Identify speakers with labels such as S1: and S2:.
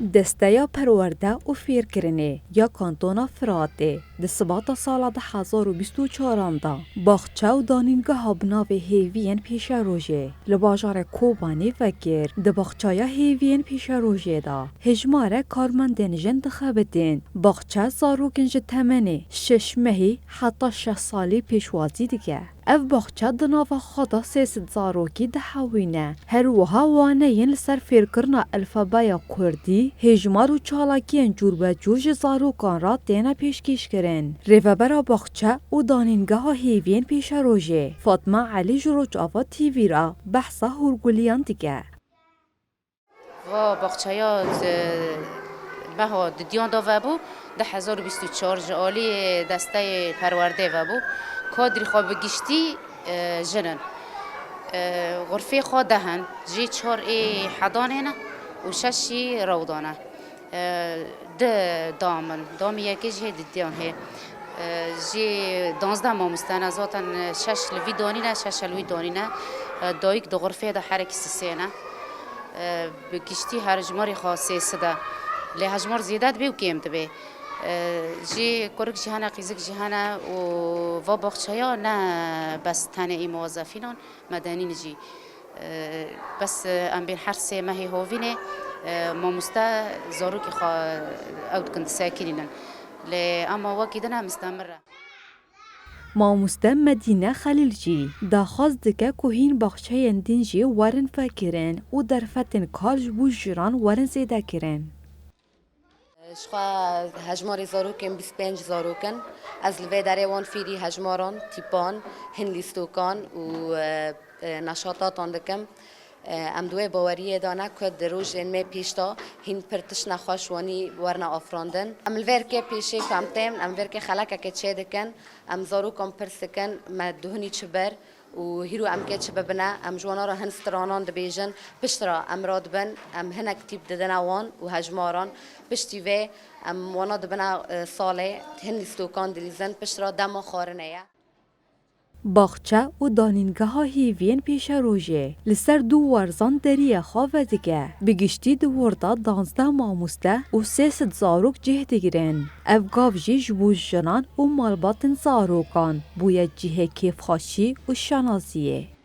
S1: دستیا پرورده و فیرکرینه یا کانتونا فراته ده سال 2024 دا باخچه و دانینگاه بناو هیوین پیش روژه لباجار کوبانی وکر ده باخچه هیوین پیش روژه دا هجماره کارمندین جن دخبتین باخچه زاروکنج تمنه 6 مهی حتی 6 سالی پیشوازی دیگه اف باخچه دناوا خدا 300 زاروکی ده حوینه هر وها وانین لسر فیرکرنا الفابای کردی هجمار و چالاکین جور به جور زاروکان را دینا پیشکش کرن ریوبرا باخچه و دانینگاه هیوین پیش روژه فاطمه علی جروج آوا تیوی را بحثا هرگولیان دیگه
S2: و باخچه ها بها دیان دا بو 2024 جالی دسته پرورده بو کادری خواب گشتی جنن غرفه خواه دهن جی 4 حضانه و 6 روضانه ده دام یکی جه دیان هی جی 12 مامستانه ذاتن 6 لوی دانینه 6 لوی دانینه دایک دو غرفه ده حرکی سینه بگشتی هر جماری خاصی سده لی هجمار زیادت بیو کم تبه جی کرک جهانا قیزک جهانا و باخچه‌ها نه بس تنه ای موظفینان مدنی نجی بس ام بین هر سه ماهی هوینه ما مستا زارو که خا اود کند ساکنینن لی اما وقتی مستمره
S1: ماموسته مدینه خلیلجی داخواست دکه کوهین باخچه اندینجی ورن فکرین و در فتن کارج بو جران ورن زیده کرن.
S3: شخوا هجماری زاروکن 25 زاروکن از لوی داره وان فیری هجماران تیپان هن لیستوکان و نشاطاتان دکم ام دوی باوریه دانه که دروج ان می پیشتا هین پرتش نخواشوانی ورنا آفراندن ام الورکه پیشه کم تیم ام ورکه خلاکه که چه دکن ام زاروکم پرسکن مدهونی چبر و هیرو ام که چه ببنه ام جوانا را هن سترانان دبیجن پشترا ام راد بن ام هنک تیب ددن وان و هجماران پشتی و ام وانا دبنه ساله هن لیستوکان دلیزن پشترا دم خارنه
S1: باخچه و دانینگاه هیوین پیش روژه لسر دو ورزان دریه خواه دیگه بگشتی دو وردا 12 ماموسته و 300 زاروک جه دیگرن افگاف جی جبوز جنان و مالباتن زاروکان بوید جه کیف خاشی و شنازیه